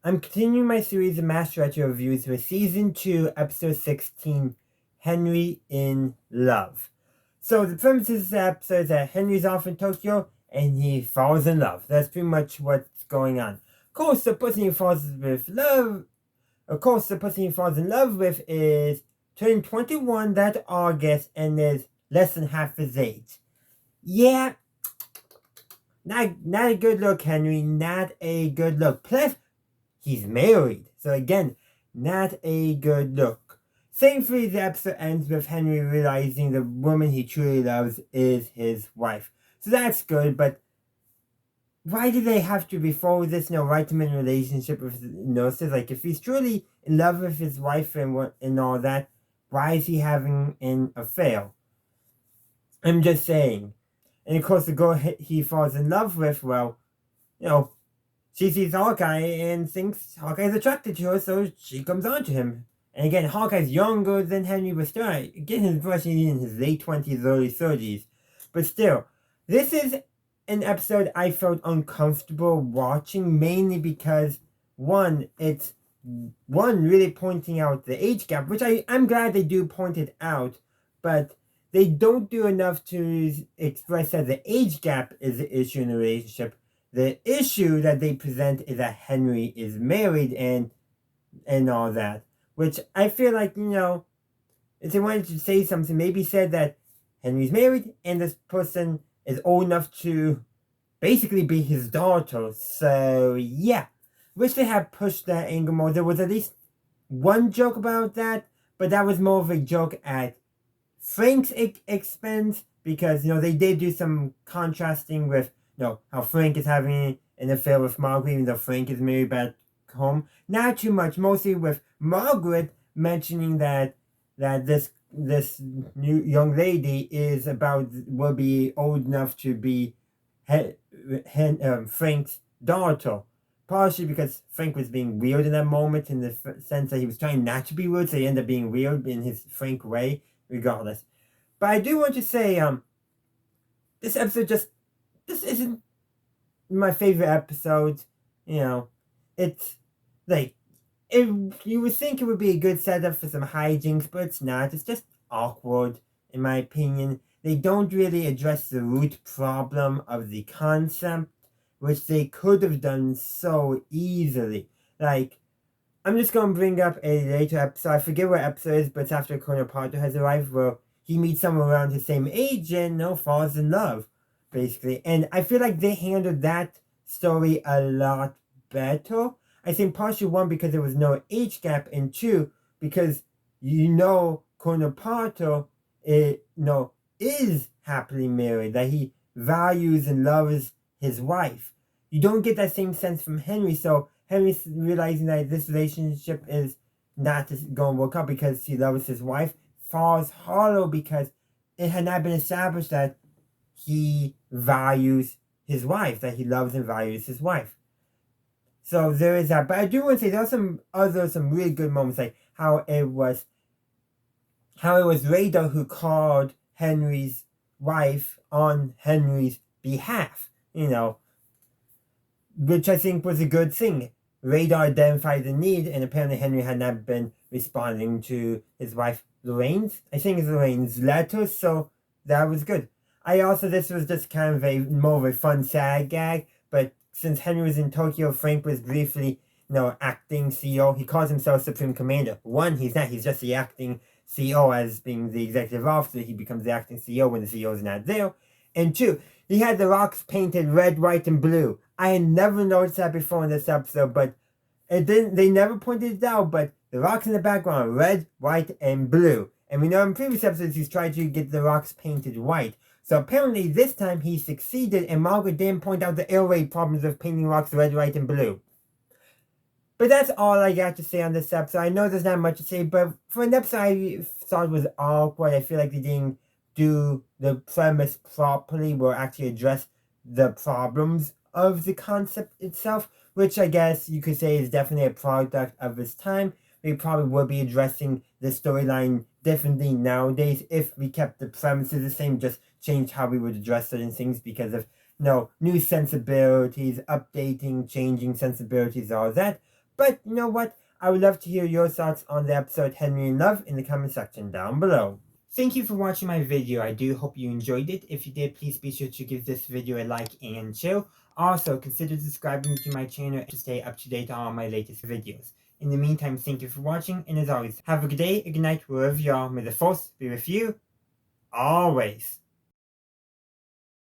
I'm continuing my series of Master Retro reviews with Season 2, Episode 16, Henry in Love. So the premise of this episode is that Henry's off in Tokyo and he falls in love. That's pretty much what's going on. Of course, the person he falls in love with is turning 21 that August and is less than half his age. Yeah, not a good look, Henry. Not a good look. Plus, he's married. So again, not a good look. Thankfully, the episode ends with Henry realizing the woman he truly loves is his wife. So that's good, but why do they have to, before this, write him in a relationship with nurses? Like, if he's truly in love with his wife and all that, why is he having an affair? I'm just saying. And of course, the girl he falls in love with, well, she sees Hawkeye and thinks Hawkeye's attracted to her, so she comes on to him. And again, Hawkeye's younger than Henry was still, getting his impression he's in his late 20s, early 30s. But still, this is an episode I felt uncomfortable watching, mainly because, it's really pointing out the age gap, which I'm glad they do point it out, but they don't do enough to express that the age gap is the issue in the relationship. The issue that they present is that Henry is married and all that. Which I feel like, if they wanted to say something, maybe said that Henry's married and this person is old enough to basically be his daughter. So, yeah. Wish they had pushed that angle more. There was at least one joke about that, but that was more of a joke at Frank's expense because, they did do some contrasting with how Frank is having an affair with Margaret, even though Frank is married back home. Not too much, mostly with Margaret mentioning that this new young lady will be old enough to be Frank's daughter. Partially because Frank was being weird in that moment, in the sense that he was trying not to be weird, so he ended up being weird in his Frank way, regardless. But I do want to say, this episode this isn't my favorite episode. It's like, you would think it would be a good setup for some hijinks, but it's not. It's just awkward, in my opinion. They don't really address the root problem of the concept, which they could have done so easily. Like, I'm just going to bring up a later episode. I forget what episode it is, but it's after Colonel Potter has arrived, where he meets someone around his same age and falls in love, basically. And I feel like they handled that story a lot better. I think partially, one, because there was no age gap, and two, because Colonel Potter is happily married, that he values and loves his wife. You don't get that same sense from Henry, so Henry's realizing that this relationship is not going to work out because he loves his wife falls hollow because it had not been established that he values his wife, that he loves and values his wife. So there is that. But I do want to say there are some really good moments, like how it was Rada who called Henry's wife on Henry's behalf, which I think was a good thing. Rada identified the need, and apparently Henry had not been responding to his wife Lorraine's letters, so that was good. This was just kind of more of a fun, sad gag, but since Henry was in Tokyo, Frank was briefly, acting CEO. He calls himself Supreme Commander. One, he's not, he's just the acting CEO, as being the executive officer. He becomes the acting CEO when the CEO is not there. And two, he had the rocks painted red, white, and blue. I had never noticed that before in this episode, but they never pointed it out, but the rocks in the background are red, white, and blue. And we know in previous episodes he's tried to get the rocks painted white. So apparently this time he succeeded, and Margaret didn't point out the air raid problems of painting rocks red, white, and blue. But that's all I got to say on this episode. I know there's not much to say, but for an episode I thought was awkward. I feel like they didn't do the premise properly, or actually address the problems of the concept itself, which I guess you could say is definitely a product of its time. We probably would be addressing the storyline differently nowadays if we kept the premises the same, just changed how we would address certain things because of new sensibilities, updating, changing sensibilities, all that. But you know what? I would love to hear your thoughts on the episode Henry in Love in the comment section down below. Thank you for watching my video. I do hope you enjoyed it. If you did, please be sure to give this video a like and share. Also, consider subscribing to my channel to stay up to date on all my latest videos. In the meantime, thank you for watching, and as always, have a good day, a good night, wherever you are. May the force be with you always.